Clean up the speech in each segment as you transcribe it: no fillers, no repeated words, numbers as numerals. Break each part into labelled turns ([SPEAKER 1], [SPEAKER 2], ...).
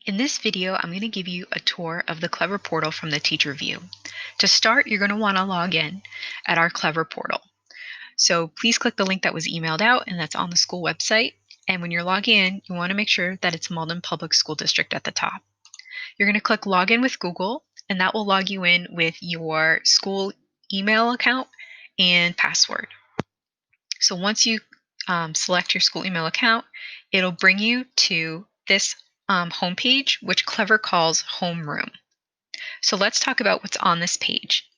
[SPEAKER 1] In this video, I'm going to give you a tour of the Clever portal from the teacher view. To start, you're going to want to log in at our Clever portal. So please click the link that was emailed out and that's on the school website. And when you're logging in, you want to make sure that it's Malden Public School District at the top. You're going to click Login with Google, and that will log you in with your school email account and password. So once you select your school email account, it'll bring you to this homepage, which Clever calls Homeroom. So let's talk about what's on this page.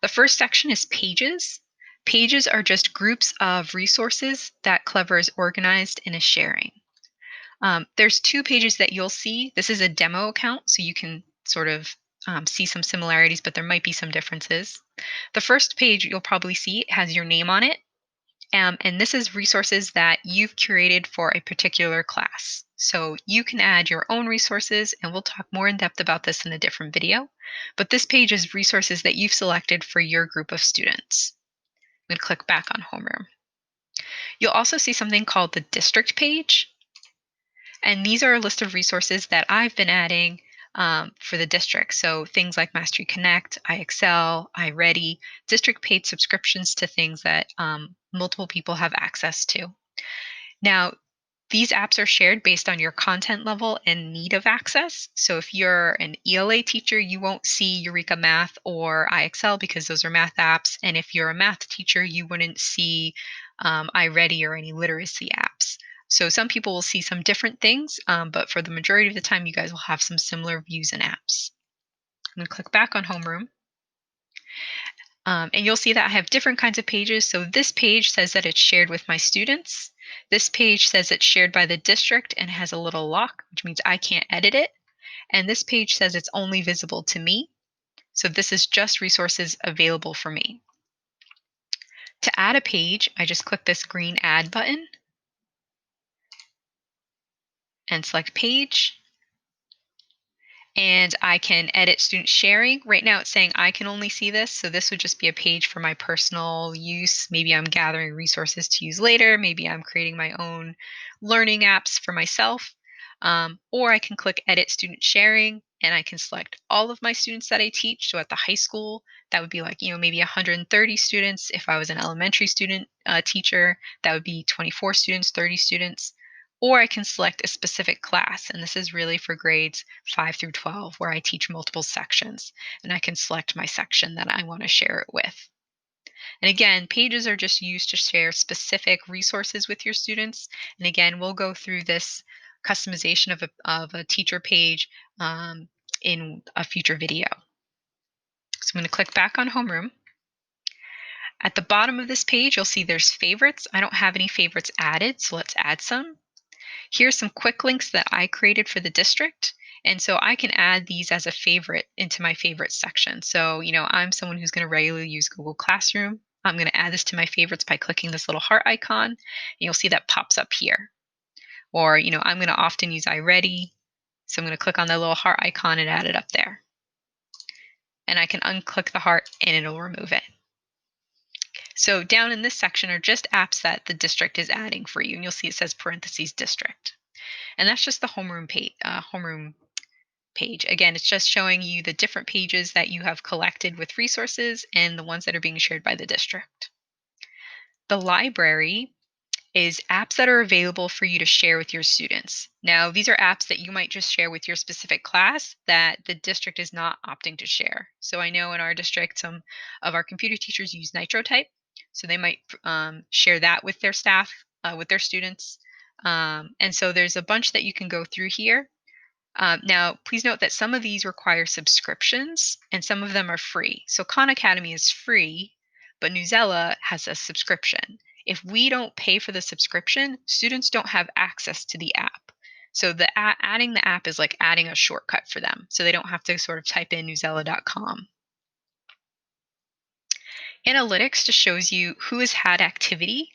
[SPEAKER 1] The first section is Pages. Pages are just groups of resources that Clever is organized and is sharing. There's two pages that you'll see. This is a demo account, so you can sort of see some similarities, but there might be some differences. The first page you'll probably see has your name on it. And this is resources that you've curated for a particular class. So you can add your own resources, and we'll talk more in depth about this in a different video. But this page is resources that you've selected for your group of students. I'm going to click back on Homeroom. You'll also see something called the district page. And these are a list of resources that I've been adding for the district. So things like Mastery Connect, iExcel, iReady, district paid subscriptions to things that multiple people have access to. Now, these apps are shared based on your content level and need of access. So if you're an ELA teacher, you won't see Eureka Math or iExcel because those are math apps. And if you're a math teacher, you wouldn't see iReady or any literacy apps. So some people will see some different things, but for the majority of the time, you guys will have some similar views and apps. I'm going to click back on Homeroom. And you'll see that I have different kinds of pages. So this page says that it's shared with my students. This page says it's shared by the district and has a little lock, which means I can't edit it. And this page says it's only visible to me. So this is just resources available for me. To add a page, I just click this green Add button and select Page. And I can edit student sharing. Right now it's saying I can only see this, so this would just be a page for my personal use. Maybe I'm gathering resources to use later. Maybe I'm creating my own learning apps for myself. Or I can click Edit Student Sharing, and I can select all of my students that I teach. So at the high school, that would be like, maybe 130 students. If I was an elementary student teacher, that would be 24 students, 30 students. Or I can select a specific class, and this is really for grades 5 through 12, where I teach multiple sections, and I can select my section that I want to share it with. And again, pages are just used to share specific resources with your students. And again, we'll go through this customization of a teacher page in a future video. So I'm going to click back on Homeroom. At the bottom of this page, you'll see there's favorites. I don't have any favorites added, so let's add some. Here's some quick links that I created for the district. And so I can add these as a favorite into my favorites section. So, I'm someone who's going to regularly use Google Classroom. I'm going to add this to my favorites by clicking this little heart icon. And you'll see that pops up here. Or, I'm going to often use iReady. So I'm going to click on the little heart icon and add it up there. And I can unclick the heart and it'll remove it. So down in this section are just apps that the district is adding for you. And you'll see it says parentheses district. And that's just the homeroom page. Again, it's just showing you the different pages that you have collected with resources and the ones that are being shared by the district. The library is apps that are available for you to share with your students. Now, these are apps that you might just share with your specific class that the district is not opting to share. So I know in our district, some of our computer teachers use NitroType. So they might share that with their staff, with their students. And so there's a bunch that you can go through here. Now, please note that some of these require subscriptions and some of them are free. So Khan Academy is free, but Newsela has a subscription. If we don't pay for the subscription, students don't have access to the app. So adding the app is like adding a shortcut for them. So they don't have to sort of type in newsela.com. Analytics just shows you who has had activity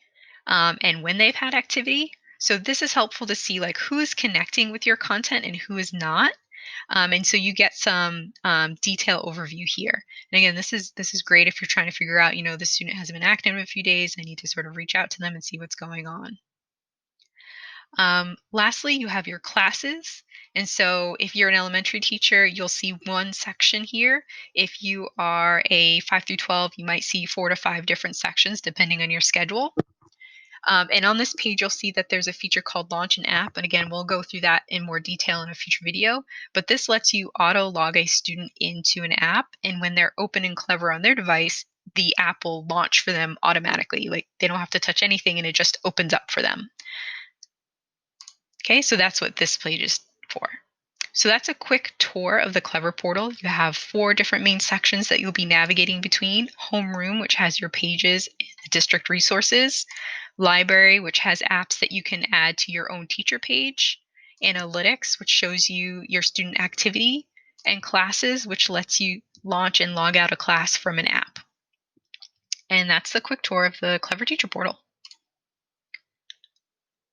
[SPEAKER 1] and when they've had activity. So this is helpful to see like who is connecting with your content and who is not. And so you get some detail overview here. And again, this is great if you're trying to figure out, the student hasn't been active in a few days. I need to sort of reach out to them and see what's going on. Lastly, you have your classes. And so if you're an elementary teacher, you'll see one section here. If you are a 5 through 12, you might see 4 to 5 different sections depending on your schedule. And on this page, you'll see that there's a feature called Launch an App. And again, we'll go through that in more detail in a future video. But this lets you auto log a student into an app. And when they're open and Clever on their device, the app will launch for them automatically. Like they don't have to touch anything and it just opens up for them. Okay, so that's what this page is for. So that's a quick tour of the Clever portal. You have 4 different main sections that you'll be navigating between. Homeroom, which has your pages and the district resources. Library, which has apps that you can add to your own teacher page. Analytics, which shows you your student activity. And Classes, which lets you launch and log out a class from an app. And that's the quick tour of the Clever Teacher portal.